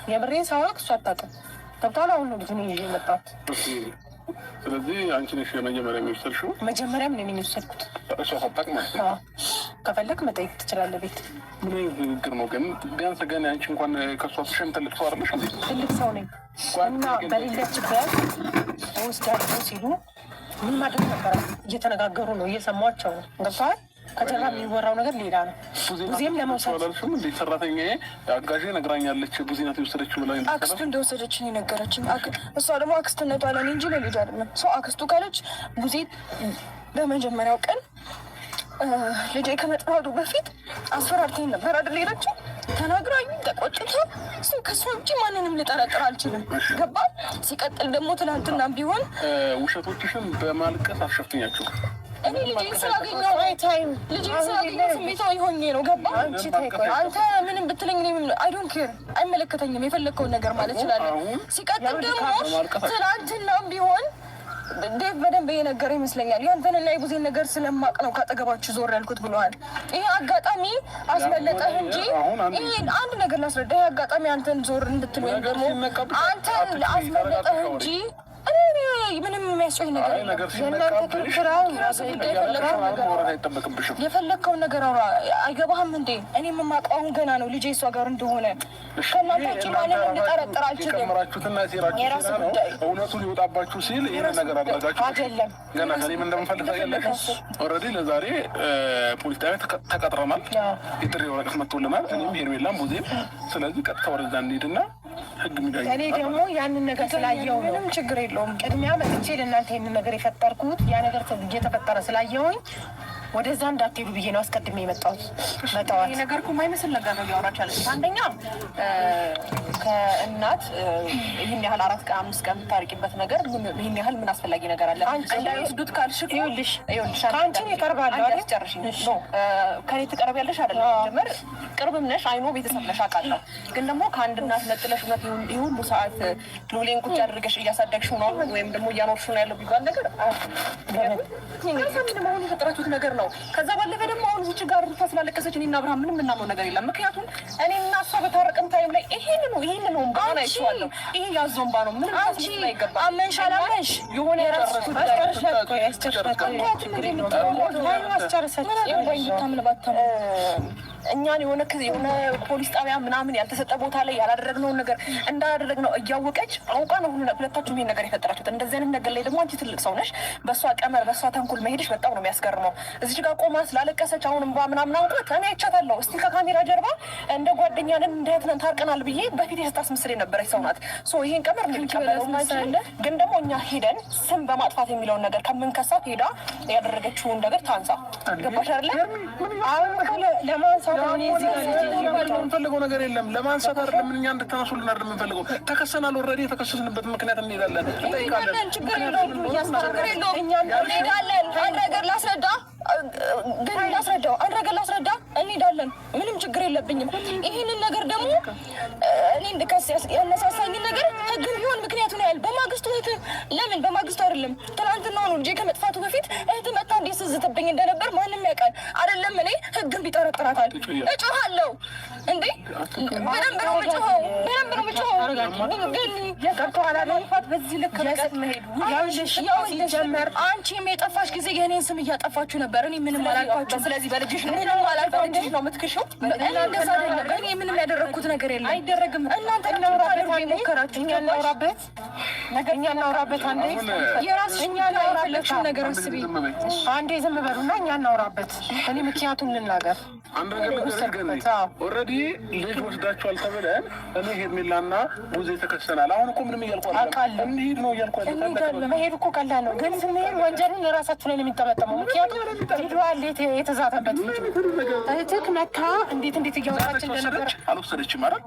የብሬን ሳወቅ እሱ አታውቅም። ገብቷል። አሁን ነው ልጁን ይዤ የመጣሁት። ስለዚህ አንቺ ነሽ የመጀመሪያ የሚወሰድሽው? መጀመሪያም እኔ ነኝ የወሰድኩት። እሷ ሳታውቅ ማለት ነው? ከፈለክ መጠየቅ ትችላለህ። ቤት ምን ንግግር ነው ግን? ቢያንስ ግን አንቺ እንኳን ከእሷ ስሽም ትልቅ ሰው አይደለሽ እንዴ? ትልቅ ሰው ነኝ እና በሌለችበት ወስዳለሁ ሲሉ ምን ማድረግ ነበረ? እየተነጋገሩ ነው፣ እየሰሟቸው ነው። ገብቶሃል? ከጀርባ የሚወራው ነገር ሌላ ነው። ቡዜም ለመውሰድ እንዴት ሰራተኛዬ አጋዤ ነግራኛለች። ቡዜ ናት የወሰደችው ብላ አክስቱ እንደወሰደችኝ የነገረችኝ። እሷ ደግሞ አክስትነቷ ለኔ እንጂ ለልጅ አይደለም። ሰው አክስቱ ካለች ቡዜ በመጀመሪያው ቀን ልጄ ከመጥፋቱ በፊት አስፈራርተኝ ነበር አይደል? ሄደችው ተናግራኝ ተቆጭታ ከሷ ውጭ ማንንም ልጠረጥር አልችልም። ገባ? ሲቀጥል ደግሞ ትናንትናም ቢሆን ውሸቶችሽን በማልቀስ አሸፍኛቸው እኔ ልጄን ስላገኘው ስሜታዊ ሆኜ ነው። ገባ? አንተ ምንም ብትለኝ አይ ዶንት ኬር፣ አይመለከተኝም። የፈለግከውን ነገር ማለት እችላለሁ። ሲቀጥል ደግሞ ትናንትናም ቢሆን ዴቭ በደንብ የነገረ ይመስለኛል። ያንተንና የቡዜን ነገር ስለማቅ ነው ካጠገባችሁ ዞር ያልኩት ብለዋል። ይሄ አጋጣሚ አስመለጠህ እንጂ ይሄ አንድ ነገር ላስረዳ። ይሄ አጋጣሚ አንተን ዞር እንድትል ወይም ደግሞ አንተን አስመለጠህ እንጂ ምንም የሚያስጨኝ ነገር የፈለግከውን ነገር አውራ። አይገባህም እንዴ? እኔ የማውቀው አሁን ገና ነው ልጄ እሷ ጋር እንደሆነ። ከእናንተ ውጭ ማንንም ልጠረጥር አልችልም። የራስ ጉዳይ እውነቱ ሊወጣባችሁ ሲል ይህን ነገር አድርጋችሁ አይደለም። ገና ከእኔም እንደምፈልግ ታውቂያለሽ። ኦልሬዲ ለዛሬ ፖሊስ ጣቢያ ተቀጥረናል። የጥሪ ወረቀት መጥቶልናል። እኔም ሄርሜላም ቡዜም። ስለዚህ ቀጥታ ወደዛ እንሂድና ህግ ሚዳይ እኔ ደግሞ ያንን ነገር ስላየው ምንም ችግር የለውም። ቅድሚያ መጥቼ ለእናንተ ይህንን ነገር የፈጠርኩት ያ ነገር እየተፈጠረ ስላየውኝ ወደዛ እንዳትሄዱ ብዬ ነው አስቀድሜ የመጣሁት። መጣዋት ይሄ ነገር እኮ የማይመስል ነገር ነው ሊያወራች ያለች። አንደኛ ከእናት ይህን ያህል 4 ቀን 5 ቀን የምታርቂበት ነገር ይህን ያህል ምን አስፈላጊ ነገር አለ? እንዳይወስዱት ካልሽ ይኸውልሽ ከአንቺን ይቀርባሉ አይደል? ጨርሽኝ ከኔ ትቀርቢያለሽ አይደል? ጀመር ቅርብም ነሽ አይኖ ቤተሰብ ነሽ አውቃለሁ። ግን ደግሞ ከአንድ እናት ነጥለሽ እውነት ይህ ሁሉ ሰዓት ሎሌን ቁጭ አድርገሽ እያሳደግሽው ነው ወይም ደግሞ እያኖርሽው ነው ያለው ቢባል ነገር ምን መሆኑ የፈጠራችሁት ነገር ነው። ከዛ ባለፈ ደግሞ አሁን እዚች ጋር ስላለቀሰች እኔና አብርሃም ምንም የምናምነው ነገር የለም። ምክንያቱም እኔና እሷ በታረቅን ታይም ላይ ይሄን ነው እንባ ነው አይቼዋለሁ። ይሄ ያዘው እንባ ነው። ምንም ታስብ አይገባም። አመንሽ አላመንሽ የሆነ የራሱ እኛን የሆነ ፖሊስ ጣቢያ ምናምን ያልተሰጠ ቦታ ላይ ያላደረግነውን ነገር እንዳደረግነው እያወቀች አውቃ ነው ሁለታችሁ ይሄን ነገር የፈጠራችሁት። እንደዚህ አይነት ነገር ላይ ደግሞ አንቺ ትልቅ ሰው ነሽ። በእሷ ቀመር በእሷ ተንኮል መሄድሽ በጣም ነው የሚያስገርመው። እዚህ ጋር ቆማ ስላለቀሰች አሁን እንባ ምናምን አውቃት እኔ አይቻታለሁ። እስቲ ከካሜራ ጀርባ እንደ ጓደኛ ነን እንደ እህት ነን ታርቀናል ብዬ በፊት የስታስመስል የነበረች ሰው ናት። ይሄን ቀመር እንቀበለው ግን ደግሞ እኛ ሄደን ስም በማጥፋት የሚለውን ነገር ከምንከሳት ሄዳ ያደረገችውን ነገር ታንሳ። ገባሽ አይደለ? አሁን ለማንሳት የምንፈልገው ነገር የለም። ለማንሳት አይደለም እኛ እንድታነሱልን አይደለም የምንፈልገው። ተከሰናል። ኦልሬዲ የተከሰስንበት ምክንያት እንሄዳለን፣ እንጠይቃለን። ችግር የለውም። እንሄዳለን። አንድ ነገር ላስረዳ እንሄዳለን። ምንም ችግር የለብኝም። ይህንን ነገር ደግሞ እኔ እንድከስ ያነሳሳኝን ነገር ህግም ቢሆን ምክንያቱን ያህል በማግስቱ እህት ለምን በማግስቱ አይደለም ትናንትና ነው ልጄ ከመጥፋቱ በፊት እህት መጣ እንዴት ስዝትብኝ እንደነበር ማንም ያውቃል አይደለም? እኔ ህግም ቢጠረጥራታል እጮሃለሁ እንዴ! በደንብ ነው የምጮኸው። ግን የቀርተዋላልፋት በዚህ ልክ ርቀት መሄዱ ጀመር። አንቺም የጠፋሽ ጊዜ የእኔን ስም እያጠፋችሁ ነበር። እኔ ምንም አላልኳችሁ። ስለዚህ በልጅሽ ምንም አላልኳችሁ ነው የምትክሽው። እንደዛ አይደለም። እኔ ምንም ያደረግኩት ነገር የለም። አይደረግም። እናንተ ሞከራችሁ። እኛ እናውራበት። አንዴ የራስሽ እኛ እናውራበት ነገር አስቢ። አንዴ ዝም በሉና እኛ እናውራበት። እኔ ምክንያቱም ልናገር አንድ ነገር ልገርገኝ። ኦልሬዲ ልጅ ወስዳችኋል ተብለን እኔ ሄርሜላና ቡዜ ተከሰናል። አሁን እኮ ምንም እያልኩ አይደለም። እንሂድ ነው እያልኩ አይደለም። መሄድ እኮ ቀላል ነው፣ ግን ስንሄድ ወንጀልን ለራሳችሁ ላይ ነው የሚጠመጠመው። ምክንያቱም ሄዷል የተዛተበት እህትህ መታ እንዴት እያወጣች እንደነበር አልወሰደችም አይደል?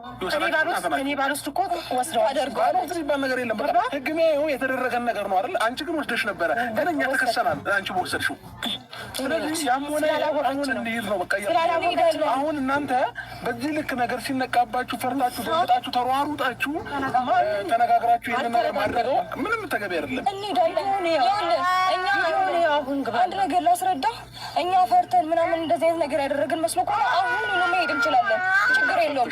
እኔ ባልወስድ እኮ ወስደው አደርገዋል የሚባል ነገር የለም። በቃ ህግሜ የተደረገን ነገር ነው አይደል? አንቺ ግን ወስደሽ ነበረ፣ ግን እኛ ተከሰናል አንቺ በወሰድሽው። ስለዚህ ያም ሆነ አሁን እንሂድ ነው በቃ። አሁን እናንተ በዚህ ልክ ነገር ሲነቃባችሁ ፈርታችሁ ደንግጣችሁ ተሯሩጣችሁ ተነጋግራችሁ ይሄን ነገር ማድረገው ምንም ተገቢ አይደለም። አንድ ነገር ላስረዳ። እኛ ፈርተን ምናምን እንደዚህ አይነት ነገር ያደረግን መስሎ ከሆነ አሁን ነው መሄድ እንችላለን። ችግር የለውም።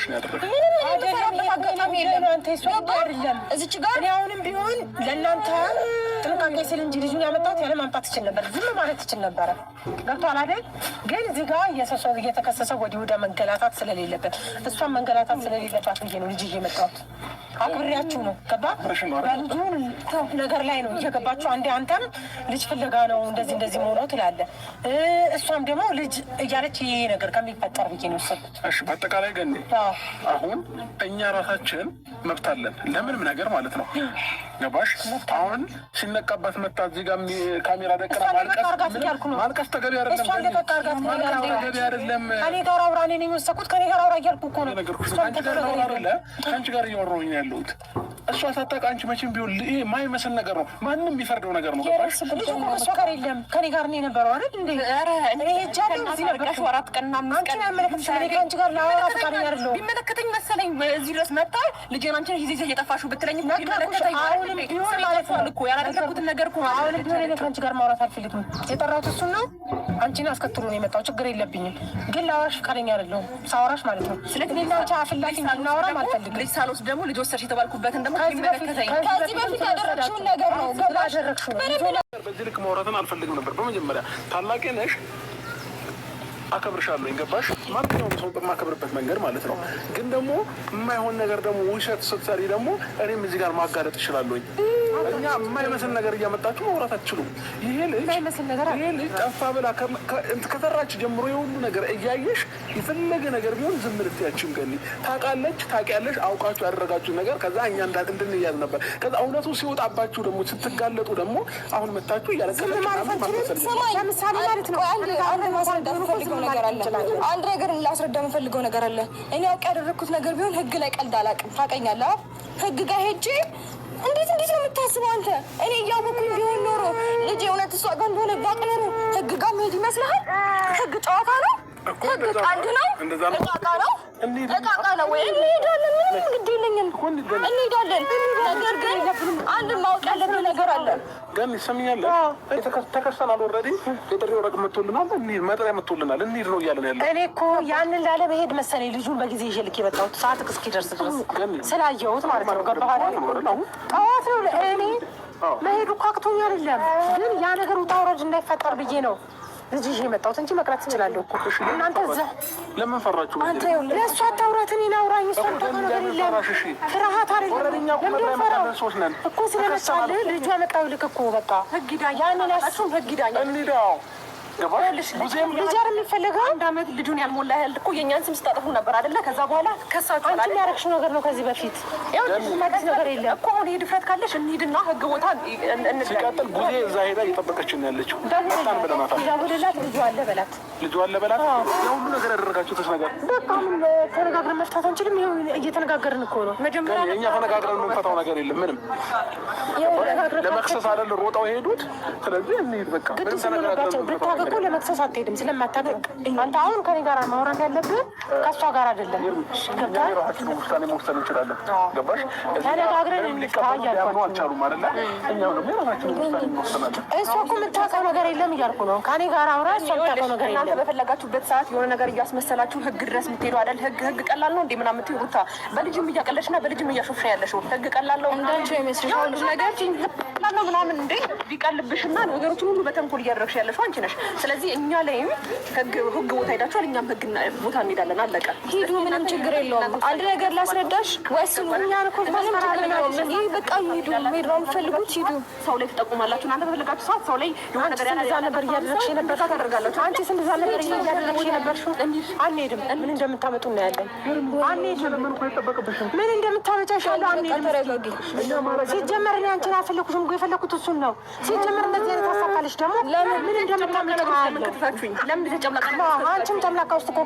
ምንም አጋጣሚ የለም። እናንተ የሷ አይደለም እዚች ጋር እኔ አሁንም ቢሆን ለእናንተ ጥንቃቄ ስል እንጂ ልጁን ያመጣሁት ያለ ማምጣት ይችል ነበር፣ ዝም ማለት ይችል ነበረ። ገብቶሃል አይደል? ግን እዚህ ጋር የሰው እየተከሰሰ ወዲህ ወደ መንገላታት ስለሌለበት እሷን መንገላታት ስለሌለባት ብዬ ነው ልጅ እየመጣሁት። አክብሬያችሁ ነው ገባ። በልጁ ነገር ላይ ነው እየገባችሁ። አንዴ አንተም ልጅ ፍለጋ ነው እንደዚህ መሆነው ትላለህ፣ እሷም ደግሞ ልጅ እያለች ይሄ ነገር ከሚፈጠር ብዬ ነው የወሰድኩት። እሺ በአጠቃላይ ግን አሁን እኛ ራሳችን መብት አለን ለምንም ነገር ማለት ነው ገባሽ? አሁን ሲነቃበት መታ እዚህ ጋር ካሜራ ደቅና ማልቀስ ተገቢ አይደለም። ከኔ ጋር አውራ እኔ ነኝ የወሰድኩት። ከኔ ጋር አውራ እያልኩ እኮ ነው። ከአንቺ ጋር እያወራሁኝ ያለሁት እሷ ሳታውቅ አንቺ መቼም ቢሆን ይሄ የማይመስል ነገር ነው። ማንም የሚፈርደው ነገር ነው። ገባሽ? ልጁ ከእሷ ጋር የለም ከኔ ጋር ነው የነበረው አይደል እንዴ? እኔ ሄጃለሁ እዚህ ነበርኩ 4 ቀንና 5 ቀን አይመለከትሽም። እኔ ከአንቺ ጋር ላወራ ፈቃደኛ አይደለሁም። ቢመለከተኝ መሰለኝ እዚህ ድረስ መጣ ልጄን አንቺን ይዘሽ እየጠፋሽው ብትለኝ ቢመለከተኝ አሁንም ቢሆን ማለት ነው እኮ ያላደረኩትን ነገር እኮ አሁንም ቢሆን እኔ ከአንቺ ጋር ማውራት አልፈልግም። የጠራሁት እሱን ነው። አንቺን አስከትሎ ነው የመጣው። ችግር የለብኝም ግን ላወራሽ ፈቃደኛ አይደለሁም። ሳወራሽ ማለት ነው ስለዚህ እኔና አንቺ አፍላፊ እንድናወራ አልፈልግም። ልጅ ሳልወስድ ደግሞ ልጅ ወሰድሽ የተባልኩበትን ደግሞ ከዚህ በፊት ያደረግሽውን ነገር ነው ያደረግሽው ነው። በዚህ ልክ ማውራትን አልፈልግም ነበር። በመጀመሪያ ታላቄ ነሽ፣ አከብርሻለሁ። ገባሽ? ማንኛውም ሰው በማከብርበት መንገድ ማለት ነው። ግን ደግሞ የማይሆን ነገር ደግሞ ውሸት ስትሰሪ ደግሞ እኔም እዚህ ጋር ማጋለጥ እችላለሁኝ። እኛ የማይመስል ነገር እያመጣችሁ ማውራት አትችሉም። ይሄ ልጅ ጠፋ ብላ ከተራች ጀምሮ የሁሉ ነገር እያየሽ የፈለገ ነገር ቢሆን ዝም ልትያችም ገኒ ታውቃለች፣ ታውቂያለሽ፣ አውቃችሁ ያደረጋችሁ ነገር ከዛ እኛ እንድንያዝ ነበር። ከዛ እውነቱ ሲወጣባችሁ ደግሞ ስትጋለጡ ደግሞ አሁን መታችሁ እያለቀሳችሁ ለምሳሌ ማለት ነው አንድ ነገር ላስረዳ የምፈልገው ነገር አለ። እኔ አውቄ ያደረግኩት ነገር ቢሆን ህግ ላይ ቀልድ አላውቅም። ታውቀኛለህ? ህግ ጋር ሄጄ እንዴት ነው የምታስበው አንተ? እኔ እያወኩኝ ቢሆን ኖሮ ልጅ እውነት እሷ ጋር እንደሆነ ባቅ ኖሮ ህግ ጋር መሄድ ይመስልሃል? ህግ ጨዋታ ነው? ህግ ቀልድ ነው? እቃቃ ነው? እቃቃ ነው ወይ? እንሄዳለን። ምንም ግድ የለኝም። እንሄዳለን። ነገር ግን አንድ ማወቅ ያለብን ነገር አለ። ግን ይሰምኛል። ተከሰናል። ኦልሬዲ የጥሪ ወረቀት መጥቶልናል። እንሂድ፣ መጥሪያ መጥቶልናል። እንሂድ ነው እያለን ያለ። እኔ እኮ ያንን ላለመሄድ መሰለኝ ልጁን በጊዜ ይዤ ልክ የመጣሁት ሰዓት እስኪደርስ ድረስ ስላየሁት ማለት ነው። ገባህ? ጠዋት ነው እኔ መሄዱ እኮ አቅቶኝ አይደለም፣ ግን ያ ነገር ውጣ ውረድ እንዳይፈጠር ብዬ ነው ልጅ ይዤ የመጣሁት እንጂ መቅረት ትችላለሁ እኮ። እናንተ እዛ ለምን ፈራችሁ? አንተ ለእሷ አታውራት፣ እኔን አውራኝ። እሷ ነገር የለም ፍርሃት አይደለም እኮ ስለመጣልህ ልጁ ያመጣው ልክ እኮ በቃ ህግ ዳኛ ያንን እሱም ህግ ዳኛ እንሂዳው ልጅ የሚፈልገው 1 ዓመት ልጁን ያልሞላ ያህል እኮ የእኛን ስም ስታጠፉ ነበር አይደለ? ከዛ በኋላ ከሳችሁ አንቺ ያደረግሽው ነገር ነው። ከዚህ በፊት ማለት ነገር የለም እኮ። አሁን ድፍረት ካለሽ እንሂድና ህግ ቦታ ሲቀጥል ጊዜ እዛ ሄዳ እየጠበቀችን ያለችው በጣም ብለናታል። ደውልላት፣ ልጁ አለ በላት፣ ልጁ አለ በላት። የሁሉ ነገር ያደረጋችሁት ነገር በቃ ምን ተነጋግረን መፍታት አንችልም? ይኸው እየተነጋገርን እኮ ነው። መጀመሪያ እኛ ተነጋግረን የምንፈታው ነገር የለም ምንም። ለመክሰስ አይደል ሮጠው የሄዱት። ስለዚህ እንሂድ በቃ ምንም ተነጋግረን እኮ ለመክሰስ አትሄድም ስለማታውቅ። አንተ አሁን ከኔ ጋር ማውራት ያለብህ ከእሷ ጋር አይደለም። ውሳኔ መወሰን እንችላለን። ገባሽ? ተነጋግረን ያምኑ አልቻሉም አይደለ? እኛም ደግሞ የራሳችንን ውሳኔ እንወስናለን። እሷ እኮ የምታውቀው ነገር የለም እያልኩ ነው። ከኔ ጋር አውራ፣ እሷ የምታውቀው ነገር የለም። እናንተ በፈለጋችሁበት ሰዓት የሆነ ነገር እያስመሰላችሁ ህግ ድረስ የምትሄዱ አይደል? ህግ ቀላል ነው እንዴ ምናምን የምትይው ሩታ፣ በልጅም እያቀለድሽና በልጅም እያሾፍሽ ያለሽው ህግ ቀላል ነው እንዳንቺ አይመስልሽም? ሁሉ ነገር ቀላል ነው ምናምን እንዴ ቢቀልብሽና ነገሮችን ሁሉ በተንኮል እያደረግሽ ያለሽው አንቺ ነሽ። ስለዚህ እኛ ላይም ህግ ቦታ ሄዳችኋል፣ እኛም ህግ ቦታ እንሄዳለን። አለቀ። ሂዱ፣ ምንም ችግር የለውም። አንድ ነገር ላስረዳሽ ወይስ እኛን እኮ ምንም ችግር የለውም። ይሄ በቃ ሂዱ፣ መሄድ ነው የምትፈልጉት ሂዱ። ሰው ላይ ትጠቁማላችሁ እናንተ በፈለጋችሁ ሰዓት ሰው ላይ የሆነ ነገር ነበር እያደረግሽ ነበር ታደርጋላችሁ። አንቺ እንደዛ ነበር እያደረግሽ ነበርሽው። አንሄድም፣ ምን እንደምታመጡ እናያለን። አንሄድም፣ ምን እንደምታመጫሻለሁ። አንሄድም። ሲጀመር እኔ አንቺን አልፈለኩሽም እኮ የፈለኩት እሱን ነው። ሲጀመር እንደዚህ አይነት ሀሳብ ደግሞ ምን እንደምታመጣ ለምን ተጨምላቃ? አንቺም ጨምላቃ ውስጥ እኮ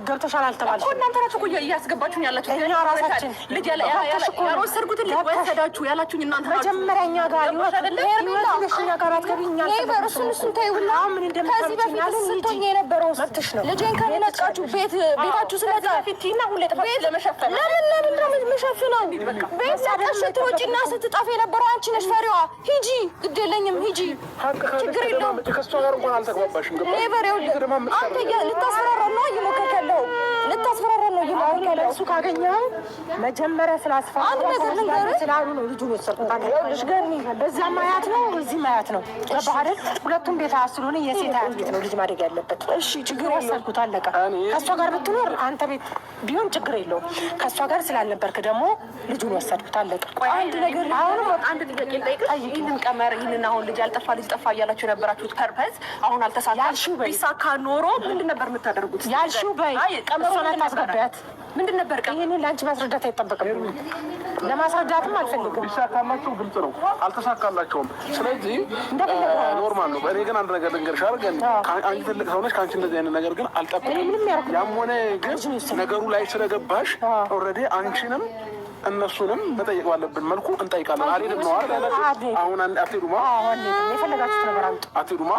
ገብተሻል አልተባልሽም። እናንተ ናችሁ እኮ እያስገባችሁኝ ያላችሁ። እኛ ራሳችን ልጅ ያልወሰድኩትን ልጅ ወሰዳችሁ ያላችሁኝ እናንተ ናችሁ። መጀመሪያ እኛ ጋር ይወት እኛ ጋር አትገቢ። እኛ እሱን ተይውና ምን ከዚህ በፊት ስትሆኝ የነበረው መብትሽ ነው። ልጄን ከነቃችሁ ቤታችሁ ስለዛ ፊትና ሁሌ ጥፋት ለመሸፈን ለምን ነው የምሸፍነው? ቤት ለቀሽ ስትወጪና ስትጠፊ የነበረው አንቺ ነሽ ፈሪዋ። ሂጂ፣ ግድ የለኝም ሂጂ፣ ችግር የለውም። ከእሷ ጋር እንኳን አልተግባባሽም። አንተ ልታስፈራራ ነው እየሞከርክ ያለው፣ ልታስፈራራ ነው እሱ ካገኘው መጀመሪያ ስላስፋሩ ስላሉ ነው ልጁን ወሰድኩት። በዛ ማያት ነው እዚህ ማያት ነው ገባህ አይደል? ሁለቱም ቤት ስለሆነ የሴት አያት ቤት ነው ልጅ ማደግ ያለበት። እሺ ችግር ወሰድኩት አለቀ። ከእሷ ጋር ብትኖር አንተ ቤት ቢሆን ችግር የለውም። ከእሷ ጋር ስላልነበርክ ደግሞ ልጁን ወሰድኩት አለቀ። አንድ ነገር አሁንም አንድ ጥያቄ ልጠይቅህ። ይህንን ቀመር ይህንን አሁን ልጅ አልጠፋ ልጅ ጠፋ እያላችሁ የነበራችሁት ፐርፐዝ አሁን አልተሳካም። ቢሳካ ኖሮ ምንድን ነበር የምታደርጉት? ያልሺው በይ ቀመሩን አታስገቢያት። ምንድን ነበር ይህንን ለአንቺ ማስረዳት አይጠበቅም። ለማስረዳትም አልፈልግም። ቢሳካላቸው ግልጽ ነው፣ አልተሳካላቸውም። ስለዚህ ኖርማል ነው። እኔ ግን አንድ ነገር ልንገርሽ አይደል? አንቺ ትልቅ ሰው ነሽ፣ ከአንቺ እንደዚህ አይነት ነገር ግን አልጠብቅም። ያም ሆነ ግን ነገሩ ላይ ስለገባሽ ኦልሬዲ አንቺንም እነሱንም መጠየቅ ባለብን መልኩ እንጠይቃለን። አልሄድም ነው አይደል? አሁን አትሄዱማ? የፈለጋችሁት ነገር አምጡ። አትሄዱማ?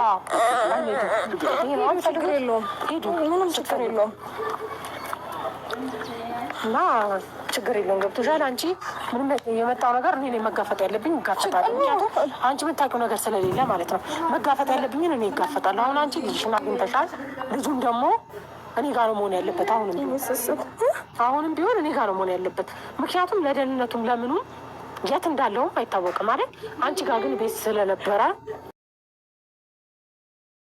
ችግር የለውም፣ ሂዱ፣ ምንም ችግር የለውም። እና ችግር የለውም። ገብቶሻል? አንቺ ምንም የመጣው ነገር እኔ መጋፈጥ ያለብኝ እጋፈጣለሁ። ምክንያቱም አንቺ የምታውቂው ነገር ስለሌለ ማለት ነው። መጋፈጥ ያለብኝን እኔ እጋፈጣለሁ። አሁን አንቺ ልጅሽን አግኝተሻል። ልጁም ደግሞ እኔ ጋር ነው መሆን ያለበት። አሁንም ቢሆን እኔ ጋር ነው መሆን ያለበት። ምክንያቱም ለደህንነቱም ለምኑም የት እንዳለውም አይታወቅም አይደል? አንቺ ጋር ግን ቤት ስለነበረ